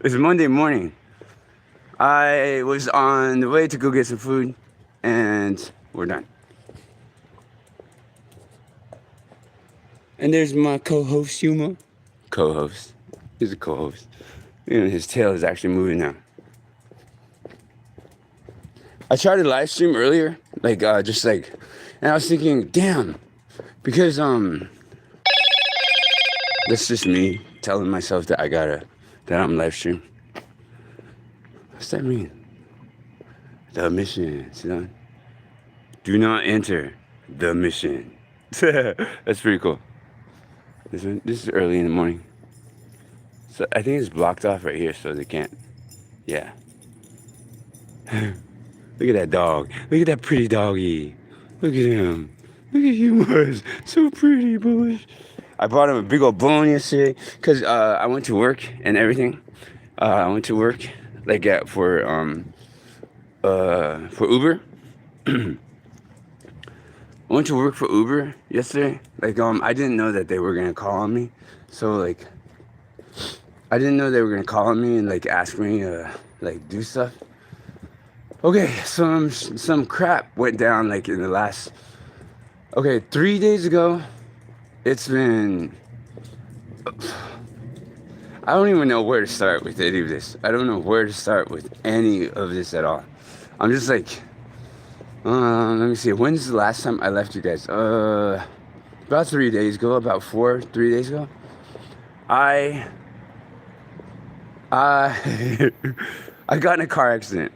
It's Monday morning. I was on the way to go get some food, and we're done. And there's my co-host, yUMa. Co-host. He's a co-host. His tail is actually moving now. I tried to live stream earlier, and I was thinking, damn, because that's just me telling myself that that I'm live stream. What's that mean? The mission, do not enter the mission. That's pretty cool. This is early in the morning. So I think it's blocked off right here, so they can't. Yeah. Look at that dog. Look at that pretty doggy. Look at him. Look at you, so pretty, boy. I bought him a big old bone yesterday because I went to work and everything. I went to work for Uber. I went to work for Uber yesterday. I didn't know that they were gonna call on me. So I didn't know they were gonna call on me and ask me to do stuff. Okay, some crap went down in the last. Okay, 3 days ago. It's been. I don't even know where to start with any of this. I don't know where to start with any of this at all. I'm just let me see. When's the last time I left you guys? About 3 days ago. About 3 days ago. I got in a car accident.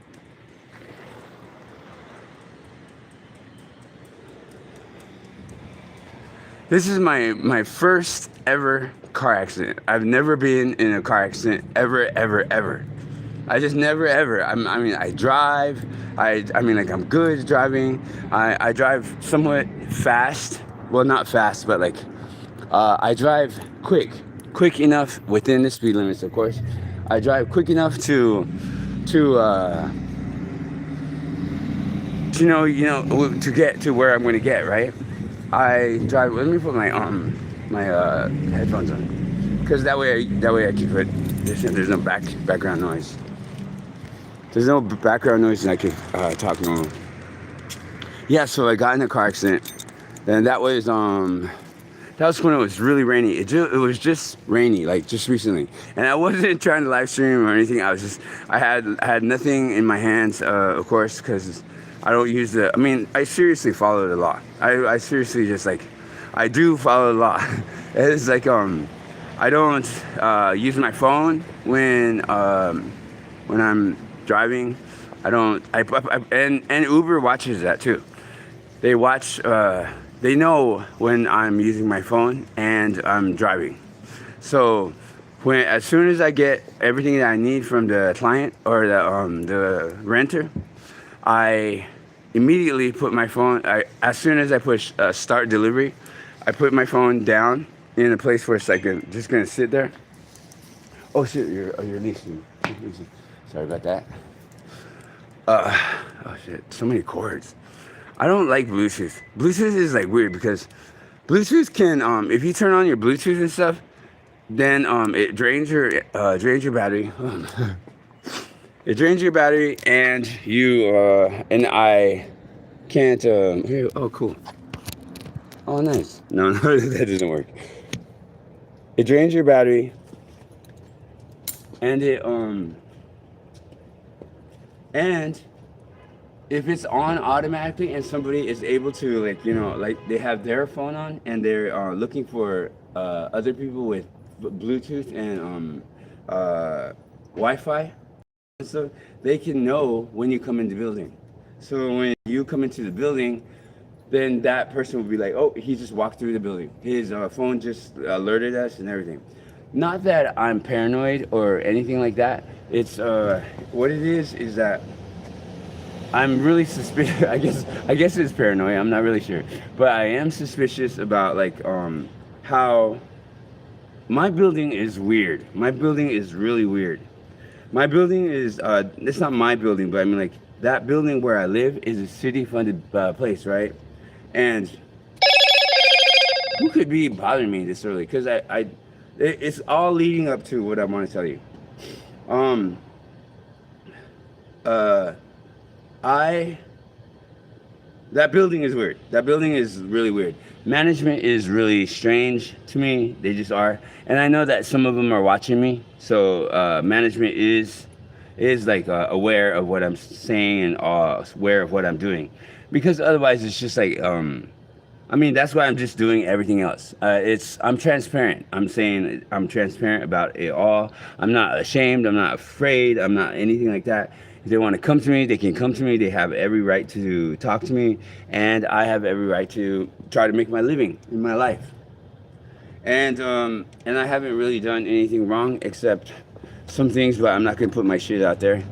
This is my first ever car accident. I've never been in a car accident ever. I just never ever. I drive. I'm good at driving. I drive somewhat fast. Well, not fast, but I drive quick enough within the speed limits, of course. I drive quick enough to get to where I'm going to get, right? I drive. Let me put my headphones on, because that way I keep it. There's no background noise. There's no background noise, and I can talk normal. Yeah, so I got in a car accident, and that was when it was really rainy. It was just rainy, just recently, and I wasn't trying to live stream or anything. I had nothing in my hands, of course, because I don't use I seriously follow the law. I seriously I do follow the law. It's I don't use my phone when I'm driving. I don't. And Uber watches that too. They watch. They know when I'm using my phone and I'm driving. So as soon as I get everything that I need from the client or the renter, I immediately put my phone. As soon as I push start delivery, I put my phone down in a place where it's just gonna sit there. Oh shit! You're leasing. Sorry about that. Oh shit! So many cords. I don't like Bluetooth. Bluetooth is weird because Bluetooth can if you turn on your Bluetooth and stuff, then it drains your battery. It drains your battery, and and I can't. Here, oh, cool. Oh, nice. No, that doesn't work. It drains your battery, and and if it's on automatically, and somebody is able to they have their phone on, and they're looking for other people with Bluetooth and Wi-Fi. So they can know when you come into the building. So when you come into the building, then that person will be like, oh, he just walked through the building. His phone just alerted us and everything. Not that I'm paranoid or anything like that. It's what it is that I'm really suspicious. I guess it's paranoia. I'm not really sure, but I am suspicious about how my building is weird. My building is really weird. My building is it's not my building, but that building where I live is a city-funded place, right? And who could be bothering me this early? Because it's all leading up to what I want to tell you. Um, uh, I that building is weird. That building is really weird. Management is really strange to me. They just are, and I know that some of them are watching me. So management is like aware of what I'm saying and aware of what I'm doing, because otherwise it's just like I mean, that's why I'm just doing everything else. I'm transparent. I'm saying I'm transparent about it all. I'm not ashamed. I'm not afraid. I'm not anything like that. If they want to come to me, they can come to me. They have every right to talk to me, and I have every right to try to make my living in my life. And I haven't really done anything wrong except some things, but I'm not gonna put my shit out there.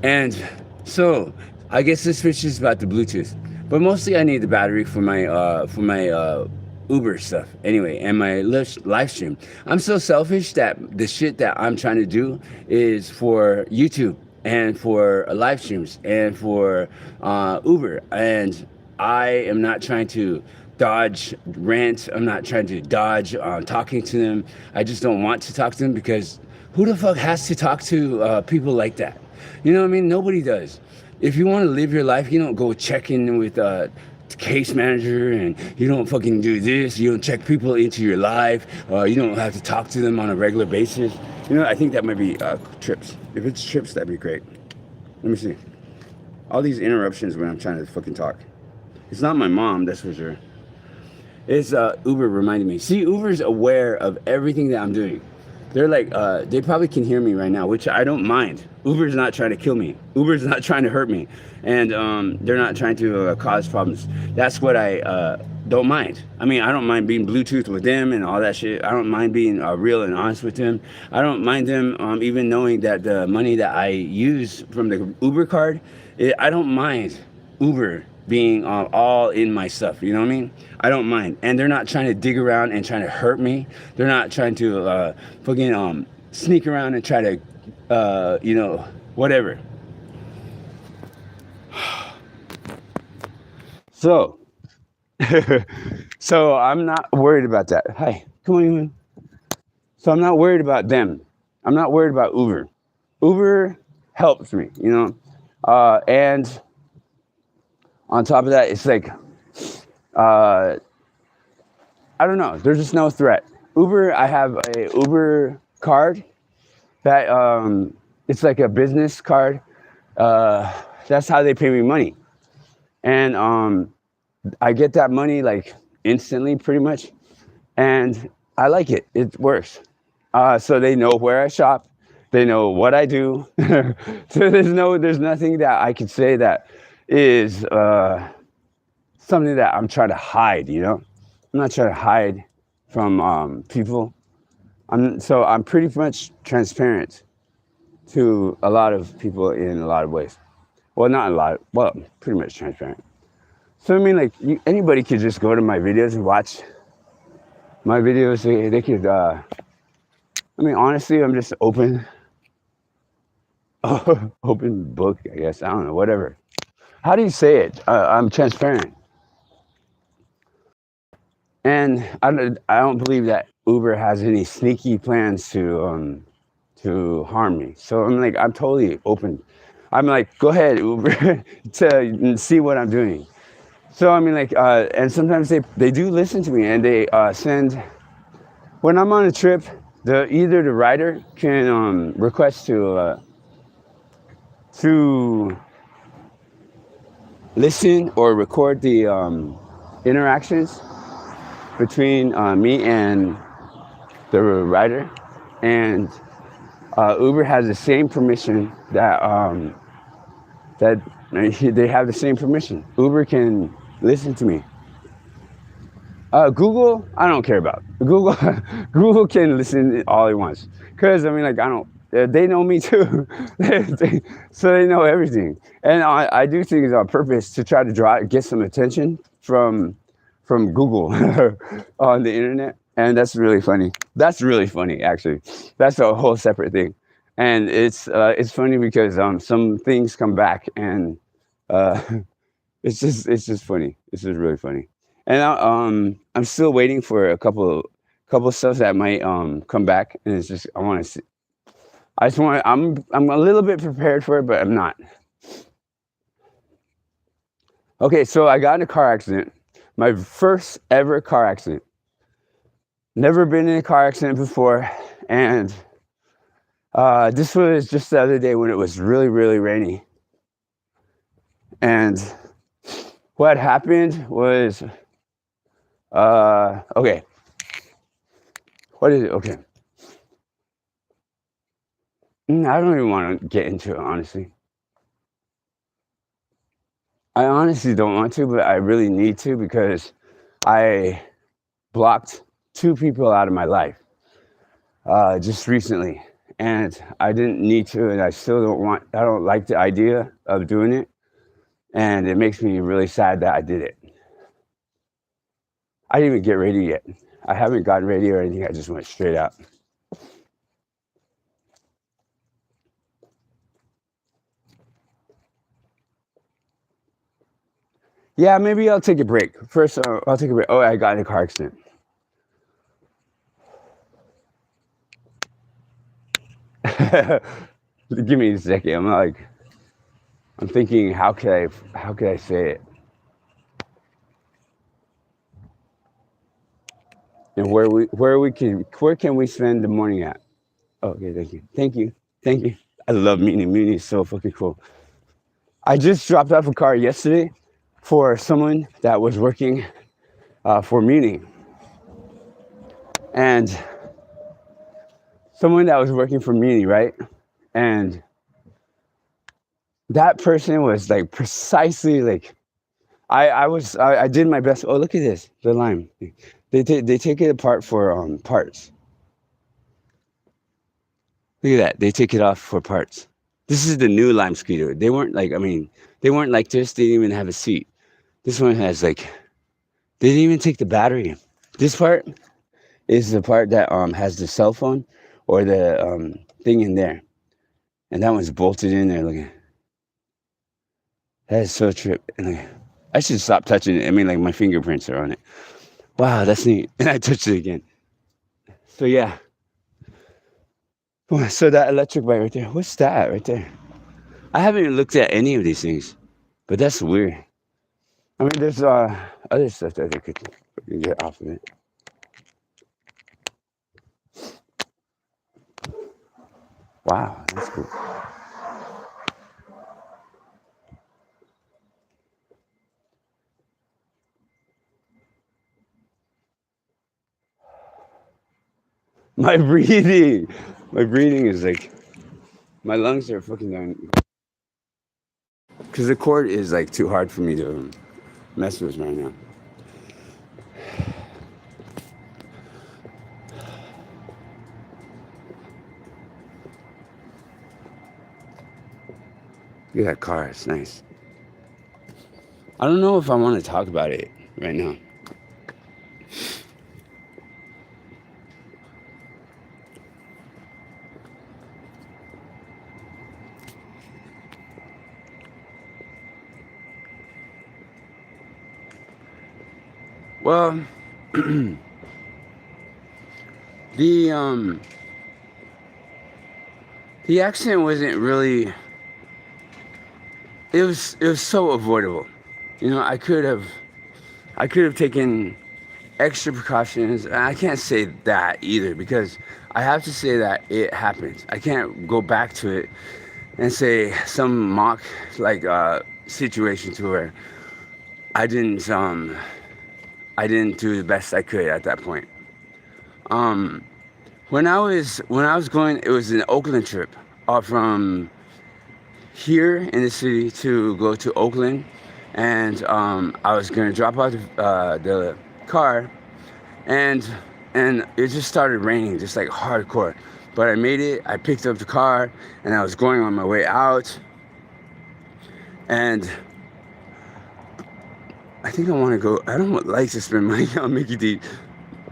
And so I guess this switch is about the Bluetooth, but mostly I need the battery for my Uber stuff anyway, and my live stream. I'm so selfish that the shit that I'm trying to do is for YouTube and for live streams and for Uber, and I am not trying to dodge rant. I'm not trying to dodge talking to them. I just don't want to talk to them, because who the fuck has to talk to people like that? You know what I mean? Nobody does. If you want to live your life, you don't go check in with case manager, and you don't fucking do this. You don't check people into your life. You don't have to talk to them on a regular basis. You know, I think that might be trips. If it's trips, that'd be great. Let me see. All these interruptions when I'm trying to fucking talk. It's not my mom, that's for sure. It's Uber reminding me. See, Uber's aware of everything that I'm doing. They're like, they probably can hear me right now, which I don't mind. Uber's not trying to kill me. Uber's not trying to hurt me. And they're not trying to cause problems. That's what I don't mind. I mean, I don't mind being Bluetooth with them and all that shit. I don't mind being real and honest with them. I don't mind them even knowing that the money that I use from the Uber card, I don't mind Uber being all in my stuff, you know what I mean? I don't mind. And they're not trying to dig around and trying to hurt me. They're not trying to fucking sneak around and try to, you know, whatever. So, so I'm not worried about that. Hi, come on in. So I'm not worried about them. I'm not worried about Uber. Uber helps me, you know? And on top of that, it's like, I don't know. There's just no threat. Uber, I have a Uber card that it's like a business card. That's how they pay me money, and I get that money like instantly, pretty much, and I like it. It works. So they know where I shop. They know what I do. So there's nothing that I could say that is something that I'm trying to hide, you know? I'm not trying to hide from people. I'm pretty much transparent to a lot of people in a lot of ways. Well, not a lot, well, pretty much transparent. So I mean, like, anybody could just go to my videos and watch my videos. They could, I mean, honestly, I'm just open book, I guess. I don't know, whatever. How do you say it? I'm transparent. And I don't believe that Uber has any sneaky plans to harm me. So I'm totally open. I'm like, go ahead, Uber, to see what I'm doing. So I mean, like, and sometimes they do listen to me, and they send, when I'm on a trip, either the rider can request to listen or record the interactions between me and the rider, and Uber has the same permission that they have the same permission. Uber can listen to me. Google, I don't care about. Google, Google can listen all it wants, because I mean, like, I don't. They know me too, so they know everything. And I do things on purpose to try to get some attention from Google on the internet, and that's really funny. That's really funny, actually. That's a whole separate thing, and it's funny because some things come back, and it's just funny. It's just really funny. And I'm still waiting for a couple stuff that might come back, and it's just I want to see. I'm a little bit prepared for it, but I'm not. Okay, so I got in a car accident. My first ever car accident. Never been in a car accident before, and this was just the other day when it was really, really rainy. And what happened was, okay. What is it? Okay. I don't even want to get into it, honestly. I honestly don't want to, but I really need to because I blocked 2 people out of my life just recently. And I didn't need to, and I don't like the idea of doing it. And it makes me really sad that I did it. I didn't even get ready yet. I haven't gotten ready or anything. I just went straight out. Yeah, maybe I'll take a break. First, I'll take a break. Oh, I got in a car accident. Give me a second. I'm thinking, how could I say it? And where can we spend the morning at? Oh, okay, thank you. I love Muni. Muni is so fucking cool. I just dropped off a car yesterday for someone that was working for Muni. And someone that was working for Muni, right? And that person was like precisely like, I did my best. Oh, look at this, the lime. They take it apart for parts. Look at that, they take it off for parts. This is the new Lime scooter. They weren't like this. They didn't even have a seat. This one has they didn't even take the battery. This part is the part that has the cell phone or the thing in there. And that one's bolted in there. Look at that is so trip. And I should stop touching it. I mean, like my fingerprints are on it. Wow, that's neat. And I touched it again. So yeah. So that electric bike right there. What's that right there? I haven't even looked at any of these things, but that's weird. I mean, there's other stuff that they could get off of it. Wow, that's cool. My breathing is like, my lungs are fucking dying. Because the cord is like too hard for me to mess with right now. Look at that car, it's nice. I don't know if I want to talk about it right now. Well, the accident wasn't really. It was so avoidable. You know, I could have taken extra precautions. And I can't say that either because I have to say that it happened. I can't go back to it and say some mock situation to where I didn't do the best I could at that point. When I was going, it was an Oakland trip from here in the city to go to Oakland, and I was gonna drop out the car, and it just started raining, just like hardcore. But I made it. I picked up the car, and I was going on my way out, and I think I want to go. I don't like to spend money on Mickey D's,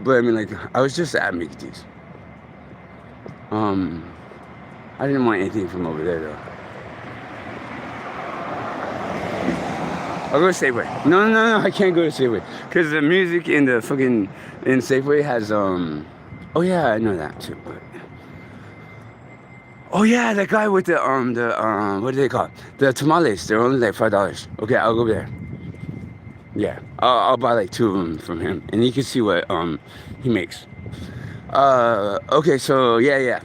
but I mean, like, I was just at Mickey D's. I didn't want anything from over there though. I'll go to Safeway. No, I can't go to Safeway because the music in the fucking Safeway has Oh yeah, I know that too. But Oh yeah, that guy with the what do they call it? The tamales. They're only like $5. Okay, I'll go there. Yeah, I'll buy like 2 of them from him, and you can see what he makes. Okay, so yeah.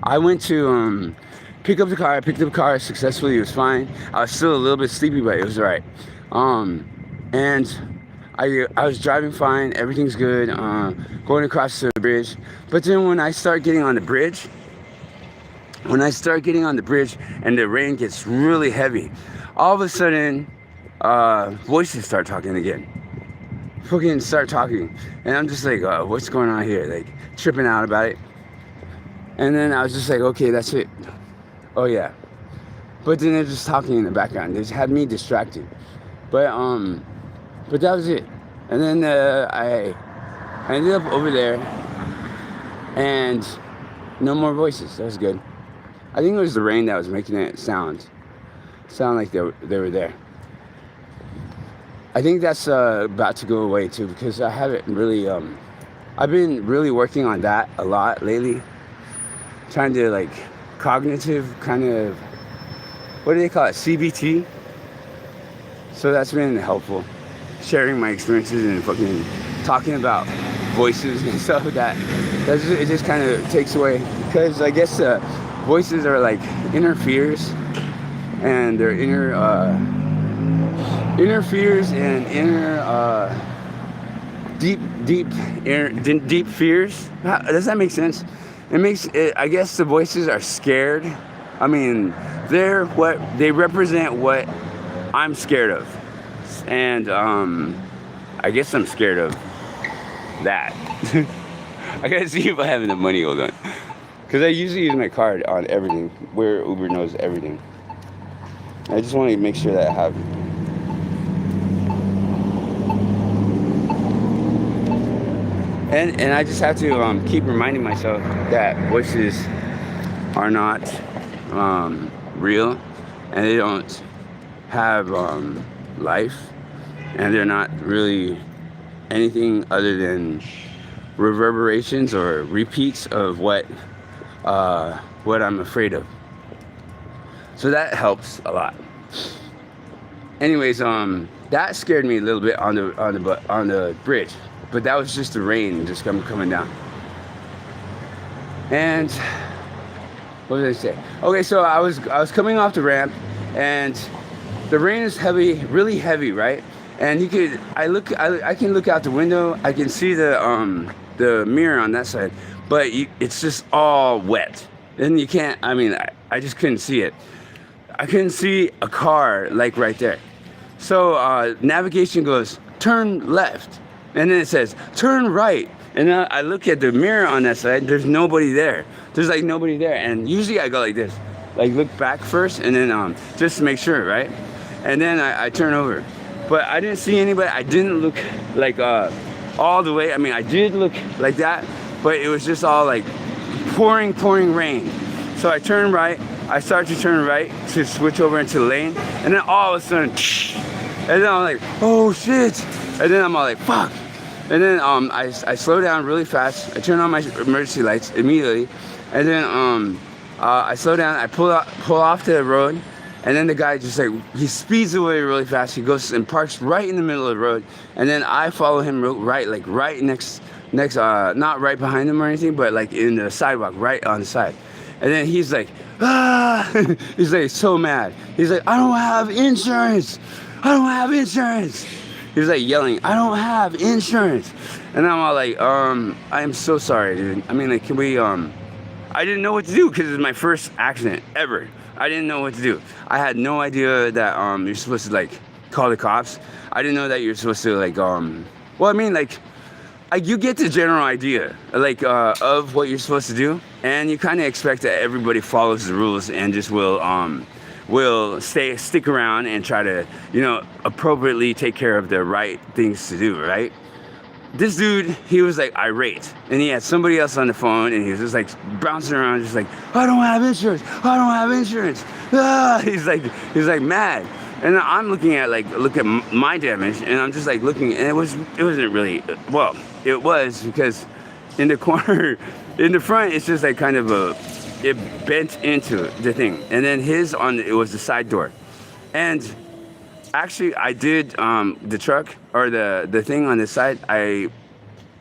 I went to pick up the car. I picked up the car successfully. It was fine. I was still a little bit sleepy, but it was alright. And I was driving fine. Everything's good. Going across the bridge. But then when I start getting on the bridge, and the rain gets really heavy, all of a sudden, voices start talking again. Fucking start talking. And I'm just like, what's going on here? Like, tripping out about it. And then I was just like, okay, that's it. Oh yeah. But then they're just talking in the background. They just had me distracted. But that was it. And then I ended up over there, and no more voices. That was good. I think it was the rain that was making it sound like they were there. I think that's about to go away too, because I haven't really I've been really working on that a lot lately, trying to like cognitive kind of, what do they call it, CBT. So that's been helpful, sharing my experiences and fucking talking about voices and stuff. It just kind of takes away, because I guess voices are like inner fears, and they're inner fears and deep fears. Does that make sense? It makes it, I guess the voices are scared. I mean, they represent what I'm scared of, and I guess I'm scared of that. I gotta see if I have enough money. Hold on, because I usually use my card on everything, where Uber knows everything. I just want to make sure that I have. And I just have to keep reminding myself that voices are not real, and they don't have life, and they're not really anything other than reverberations or repeats of what I'm afraid of. So that helps a lot. Anyways, that scared me a little bit on the bridge. But that was just the rain just coming down. And what did I say? Okay, so I was coming off the ramp, and the rain is heavy, really heavy, right? And I can look out the window. I can see the mirror on that side, but it's just all wet. And you can't. I mean, I just couldn't see it. I couldn't see a car like right there. So navigation goes turn left. And then it says, turn right. And then I look at the mirror on that side, there's nobody there. There's like nobody there. And usually I go like this, like look back first, and then just to make sure, right? And then I turn over. But I didn't see anybody. I didn't look like all the way. I mean, I did look like that, but it was just all like pouring rain. So I turn right. I start to turn right to switch over into the lane. And then all of a sudden, and then I'm like, oh shit. And then I'm all like, fuck. And then I slow down really fast. I turn on my emergency lights immediately. And then I slow down. I pull off the road. And then the guy just like, he speeds away really fast. He goes and parks right in the middle of the road. And then I follow him right, like right next, not right behind him or anything, but like in the sidewalk, right on the side. And then he's like, ah, he's like so mad. He's like, I don't have insurance. He was like yelling, I don't have insurance. And I'm all like, I am so sorry, dude. I mean, like, can we, I didn't know what to do, because it's my first accident ever. I didn't know what to do. I had no idea that you're supposed to like call the cops. I didn't know that you're supposed to like, well, I mean, like you get the general idea, like, of what you're supposed to do. And you kind of expect that everybody follows the rules and just will stick around and try to, appropriately take care of the right things to do, right? This dude, he was like irate, and he had somebody else on the phone, and he was just like bouncing around, just like, I don't have insurance. Ah! He's like mad. And I'm looking at my damage, and I'm just like looking, and it wasn't really, well, it was, because in the corner, in the front, it's just like kind of it bent into the thing, and then it was the side door, and actually I did the truck or the thing on the side. I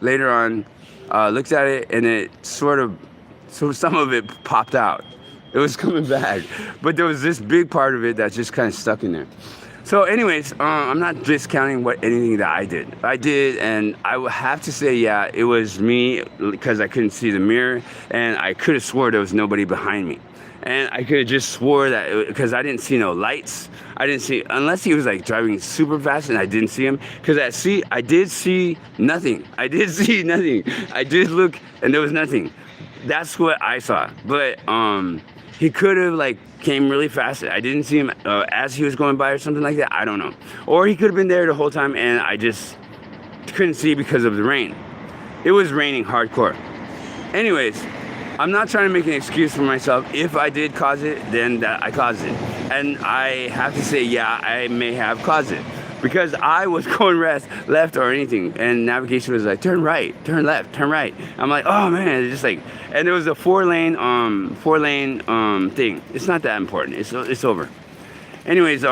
later on looked at it, and it so some of it popped out. It was coming back, but there was this big part of it that just kind of stuck in there. So anyways, I'm not discounting anything that I did. And I would have to say, yeah, it was me, because I couldn't see the mirror, and I could have swore there was nobody behind me. And I could have just swore that, because I didn't see no lights. I didn't see, unless he was like driving super fast and I didn't see him. Because I did see nothing. I did see nothing. I did look and there was nothing. That's what I saw. But he could have like came really fast. I didn't see him as he was going by or something like that. I don't know. Or he could have been there the whole time and I just couldn't see because of the rain. It was raining hardcore. Anyways, I'm not trying to make an excuse for myself. If I did cause it, then I caused it. And I have to say, yeah, I may have caused it. Because I was going left or anything. And navigation was like, turn right, turn left, turn right. I'm like, oh man, it's just like, and there was a four lane thing. It's not that important. It's over. Anyways,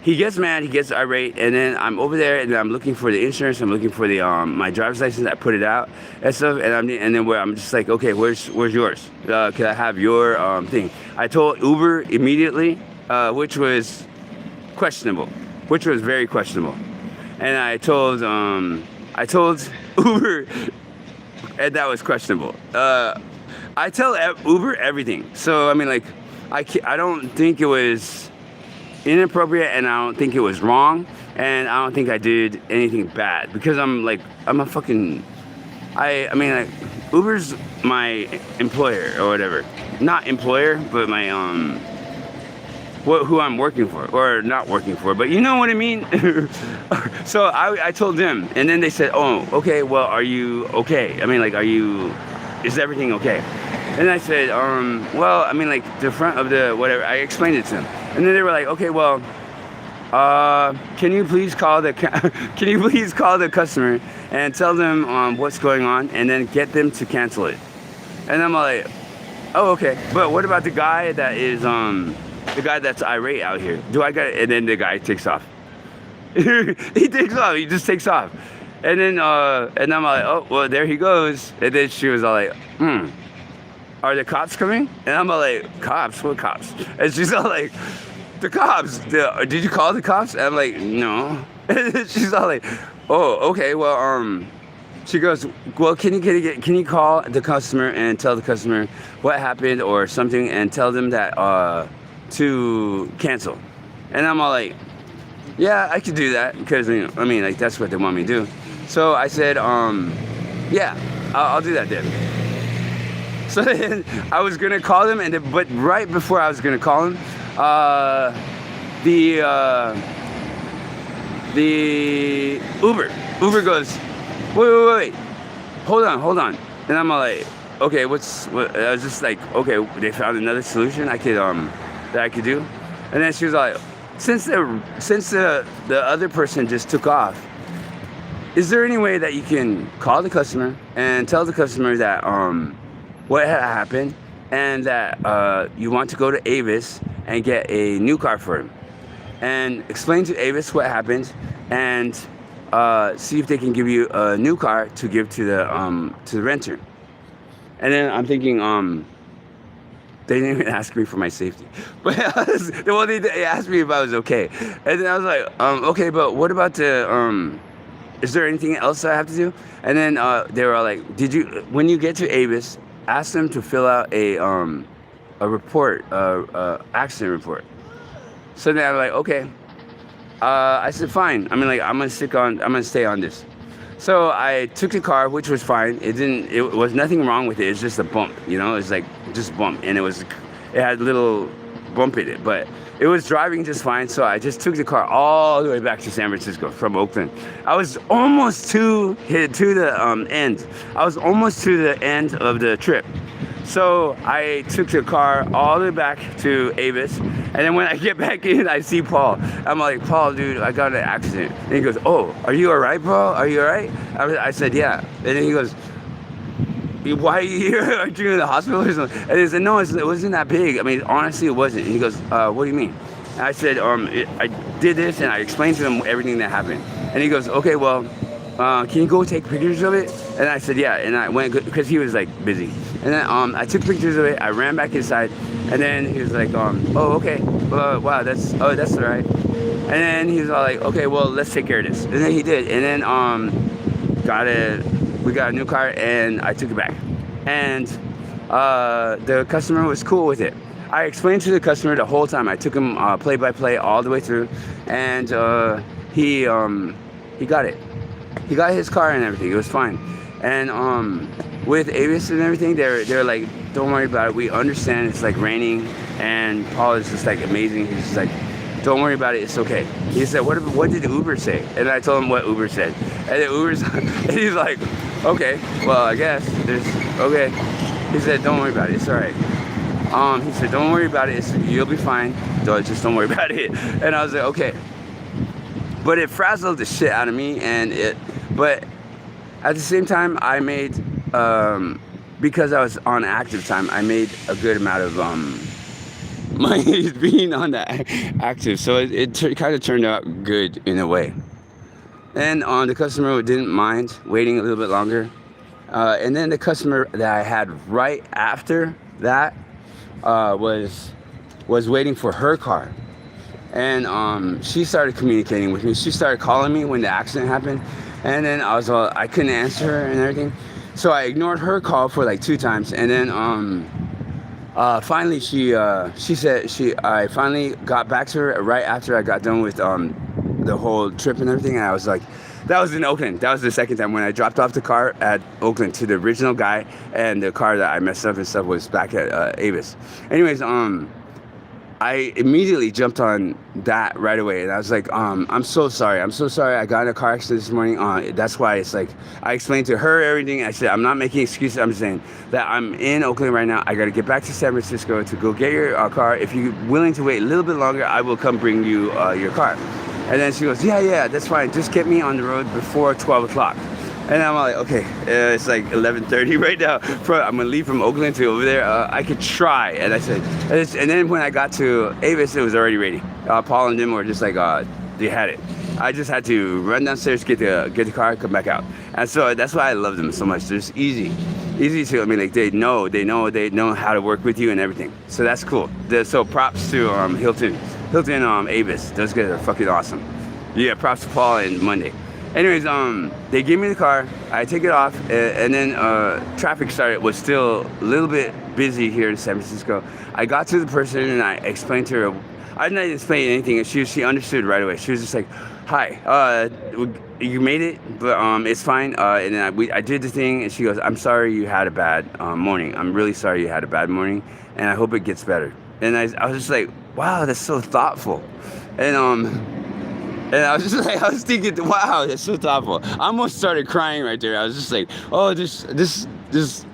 he gets mad, he gets irate, and then I'm over there and I'm looking for the insurance, I'm looking for the my driver's license. I put it out and stuff, and then I'm just like, okay, where's yours? Can I have your thing? I told Uber immediately, which was questionable, which was very questionable, and I told Uber, and that was questionable. I tell Uber everything, so I mean, like, I don't think it was inappropriate, and I don't think it was wrong, and I don't think I did anything bad, because I'm a fucking, I mean, like, Uber's my employer or whatever. Not employer, but my who I'm working for or not working for, but you know what I mean. So I told them, and then they said, oh, okay, well, are you okay? I mean, like, is everything okay? And I said, well, I mean, like, the front of the whatever, I explained it to them. And then they were like, okay, well, can you please call the customer and tell them what's going on, and then get them to cancel it. And I'm like, oh, okay. But what about the guy that is the guy that's irate out here? Do I got it? And then the guy takes off. He takes off. He just takes off. And then and I'm like, oh, well, there he goes. And then she was all like, are the cops coming? And I'm all like, cops? What cops? And she's all like, the cops. Did you call the cops? And I'm like, no. And she's all like, oh, okay. Well, she goes, well, can you call the customer and tell the customer what happened or something, and tell them that to cancel? And I'm all like, yeah, I could do that, because, you know, I mean, like, that's what they want me to do. So I said, yeah, I'll do that then. So then I was gonna call them, but right before I was gonna call them, the Uber goes, wait, hold on. And I'm like, okay, I was just like, okay, they found another solution that I could do. And then she was like, since the other person just took off, is there any way that you can call the customer and tell the customer that what had happened, and that you want to go to Avis and get a new car for him, and explain to Avis what happened, and see if they can give you a new car to give to the renter. And then I'm thinking, they didn't even ask me for my safety, but they asked me if I was okay. And then I was like, okay, but what about is there anything else I have to do? And then they were all like, when you get to Avis, ask them to fill out a report, accident report. So then I'm like, okay. I said, fine. I mean, like, I'm gonna stay on this. So I took the car, which was fine. It was nothing wrong with it. It's just a bump, you know. It's like just bump, and it had a little bump in it, but it was driving just fine. So I just took the car all the way back to San Francisco from Oakland. I was almost to the end. I was almost to the end of the trip. So I took the car all the way back to Avis, and then when I get back in, I see Paul. I'm like, Paul, dude, I got in an accident. And he goes, oh, are you all right, Paul? Are you all right? I said, yeah. And then he goes, why are you here? Aren't you in the hospital or something? And he said, no, it wasn't that big. I mean, honestly, it wasn't. And he goes, what do you mean? And I said, I did this, and I explained to him everything that happened. And he goes, okay, well, can you go take pictures of it? And I said, yeah. And I went, because he was like busy. And then I took pictures of it. I ran back inside. And then he was like, oh, okay. Wow, that's all right. And then he was all like, okay, well, let's take care of this. And then he did. And then we got a new car, and I took it back. And the customer was cool with it. I explained to the customer the whole time. I took him play by play all the way through, and he got it. He got his car and everything. It was fine. And with Avis and everything, they're like, don't worry about it. We understand it's like raining, and Paul is just like amazing. He's just like, don't worry about it. It's okay. He said, what did Uber say? And I told him what Uber said. And then Uber's, and he's like, okay, well, I guess okay. He said, don't worry about it. It's all right. He said, don't worry about it. You'll be fine. Just don't worry about it. And I was like, okay. But it frazzled the shit out of me, but at the same time, I made, because I was on active time, I made a good amount of money being on the active. So it kind of turned out good in a way. And the customer didn't mind waiting a little bit longer. And then the customer that I had right after that was waiting for her car. And she started communicating with me. She started calling me when the accident happened. And then I couldn't answer her and everything. So I ignored her call for like 2 times. And then finally she said I finally got back to her right after I got done with the whole trip and everything. And I was like, that was in Oakland. That was the second time when I dropped off the car at Oakland to the original guy, and the car that I messed up and stuff was back at Avis. Anyways, I immediately jumped on that right away, and I was like, I'm so sorry. I got in a car accident this morning. That's why it's like, I explained to her everything. I said, I'm not making excuses. I'm saying that I'm in Oakland right now. I got to get back to San Francisco to go get your car. If you're willing to wait a little bit longer, I will come bring you your car. And then she goes, yeah, that's fine. Just get me on the road before 12 o'clock. And I'm like, okay, it's like 11:30 right now. I'm gonna leave from Oakland to over there. I could try. And I said, and then when I got to Avis, it was already ready. Paul and them were just like, they had it. I just had to run downstairs, get the car, come back out. And so that's why I love them so much. They're just easy to. I mean, like they know how to work with you and everything. So that's cool. So props to Hilton Avis. Those guys are fucking awesome. Yeah, props to Paul and Monday. Anyways, they gave me the car. I take it off, and then traffic was still a little bit busy here in San Francisco. I got to the person and I explained to her. I didn't explain anything, and she understood right away. She was just like, "Hi, you made it, but it's fine." And then I did the thing, and she goes, "I'm sorry you had a bad morning. I'm really sorry you had a bad morning, and I hope it gets better." And I was just like, "Wow, that's so thoughtful," and I was just like, I was thinking, wow, that's so thoughtful. I almost started crying right there. I was just like, oh, this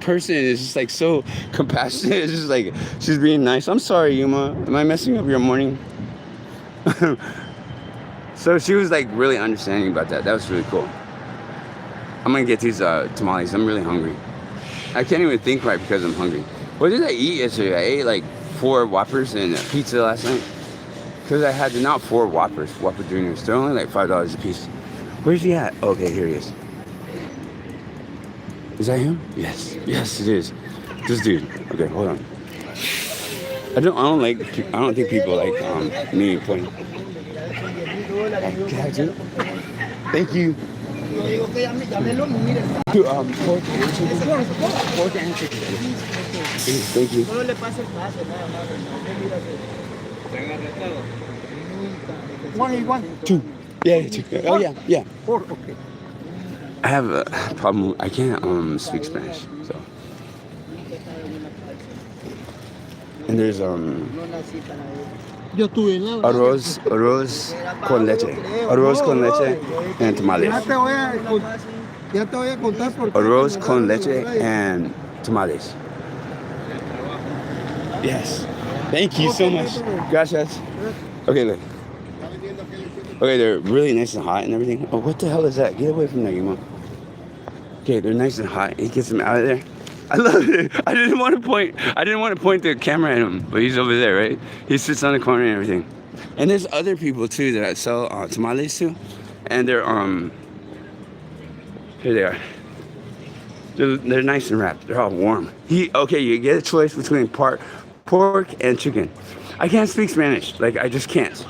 person is just like so compassionate. It's just like, she's being nice. I'm sorry, yUMa. Am I messing up your morning? So she was like really understanding about that. That was really cool. I'm gonna get these tamales. I'm really hungry. I can't even think right because I'm hungry. What did I eat yesterday? I ate like 4 Whoppers and a pizza last night. Because I had not 4 Whoppers, Whopper Juniors. They're only like $5 a piece. Where's he at? Okay, here he is. Is that him? Yes, it is. This dude. Okay, hold on. I don't think people like me playing. Can I do it? Thank you. Pork and chicken. Thank you. One, 2. Yeah, 2. Oh yeah. 4, okay. I have a problem. I can't speak Spanish, so. And there's arroz con leche. Arroz con leche and tamales. Arroz con leche and tamales. Yes. Thank you so much. Gracias. Okay, look. Okay, they're really nice and hot and everything. Oh, what the hell is that? Get away from there, yUMa. Okay, they're nice and hot. He gets them out of there. I love it. I didn't want to point the camera at him, but he's over there, right? He sits on the corner and everything. And there's other people too that I sell tamales to, and they're here they are. They're nice and wrapped. They're all warm. Okay, you get a choice between pork and chicken. I can't speak Spanish. Like, I just can't.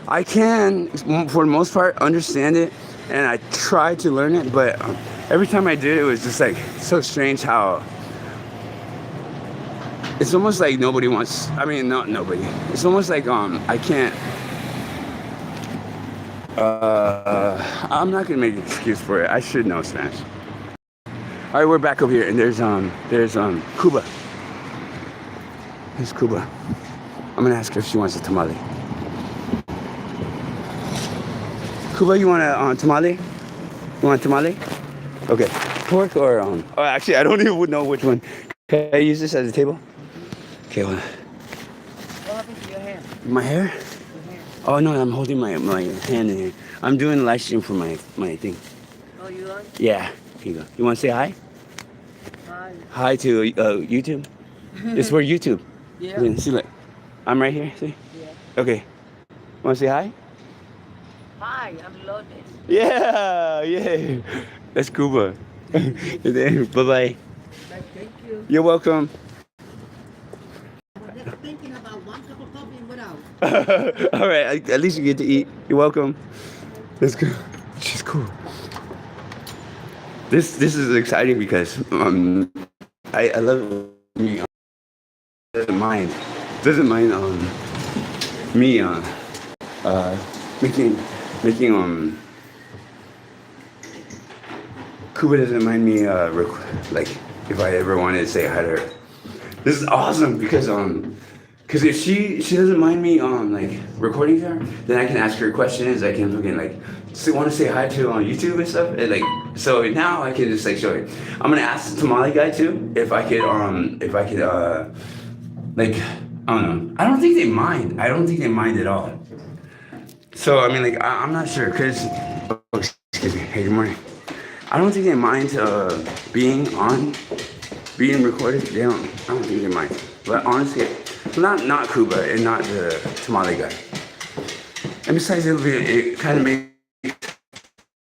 I can, for the most part, understand it, and I try to learn it, but every time I did, it was just like so strange how it's almost like nobody wants. I mean, not nobody. It's almost like I can't. I'm not gonna make an excuse for it. I should know Spanish. All right, we're back over here, and there's Cuba. There's Cuba. I'm gonna ask her if she wants a tamale. Cuba, you want a tamale? You want a tamale? Okay. Pork or oh, actually, I don't even know which one. Can I use this as a table? Okay, hold on. What happened to your hair? My hair? Your hair. Oh no, I'm holding my hand in here. I'm doing a live stream for my thing. Oh, you are? Yeah. Here you go. You want to say hi? Hi. Hi to YouTube. It's for YouTube. Yeah. See, look. I'm right here. See? Yeah. Okay. Want to say hi? Hi, I'm loaded. Yeah. Yeah. That's Cuba. Bye bye. Thank you. You're welcome. I'm just thinking about one cup of coffee without. All right. At least you get to eat. You're welcome. That's good. She's cool. This is exciting because I love me. Doesn't mind me making Cuba doesn't mind me like if I ever wanted to say hi to her. This is awesome because if she doesn't mind me like recording to her, then I can ask her questions. I can fucking like want to say hi to her on YouTube and stuff. And like so now I can just like show her. I'm gonna ask the tamale guy too if I could like I don't know. I don't think they mind. I don't think they mind at all. So I mean like I'm not sure because excuse me. Hey, good morning. I don't think they mind being recorded. I don't think they mind. But honestly, not Cuba and not the tamale guy. And besides, it kind of makes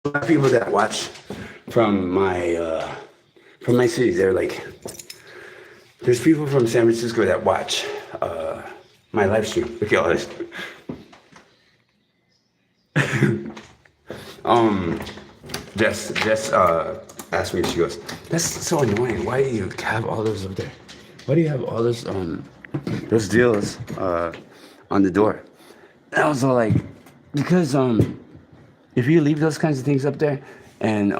a lot of people that watch from my city. They're like, there's people from San Francisco that watch my live stream. Look at all this. Jess asked me, she goes, that's so annoying. Why do you have all those up there? Why do you have all those deals on the door? And I was all like, because if you leave those kinds of things up there and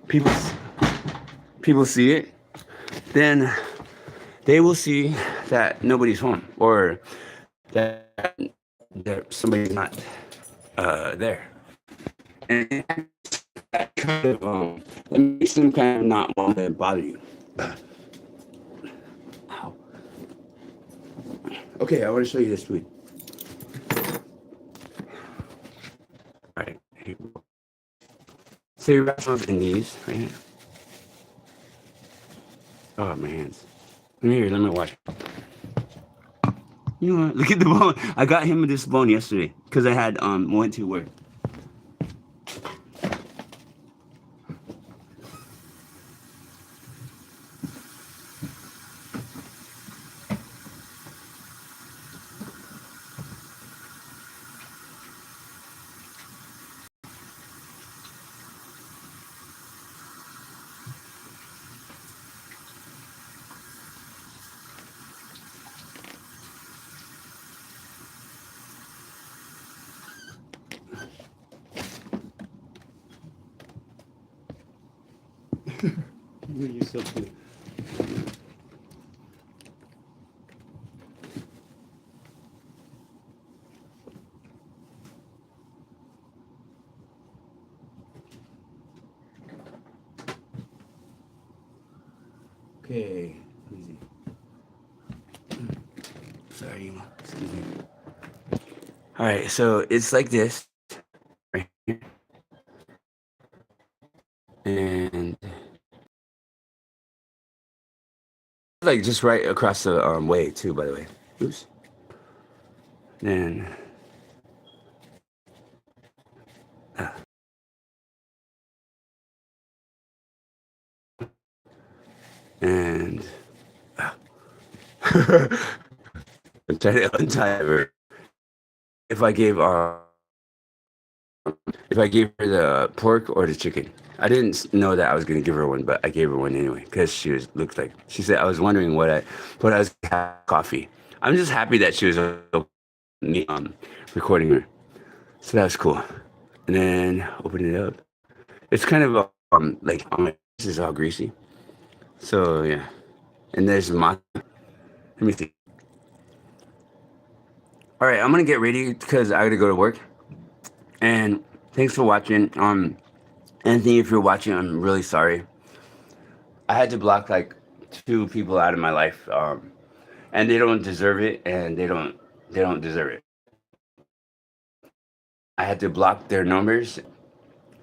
people see it, then they will see that nobody's home or that somebody's not there. And that kind of it makes them kind of not want to bother you. Ow. Okay, I want to show you this food. All right. So you wrap up in these right here. Oh, my hands. Let me watch. You know what? Look at the bone. I got him this bone yesterday because I had went to work. You're so cute. Okay, easy. Sorry, yUMa. Excuse me. All right, so it's like this, right here, and like just right across the way too, by the way. Oops. And and I'm trying to untie her. If I gave her the pork or the chicken. I didn't know that I was gonna give her one, but I gave her one anyway because looked like she said I was wondering what I was having coffee. I'm just happy that she was me recording her, so that was cool. And then open it up. It's kind of like this is all greasy. So yeah, and there's my. Let me see. All right, I'm gonna get ready because I gotta go to work. And thanks for watching. Anthony, if you're watching, I'm really sorry. I had to block like 2 people out of my life, and they don't deserve it, and they don't deserve it. I had to block their numbers,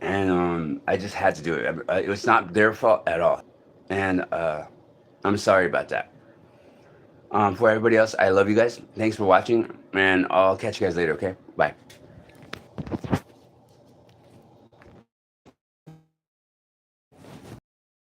and I just had to do it. It was not their fault at all, and I'm sorry about that. For everybody else, I love you guys. Thanks for watching, and I'll catch you guys later. Okay, bye.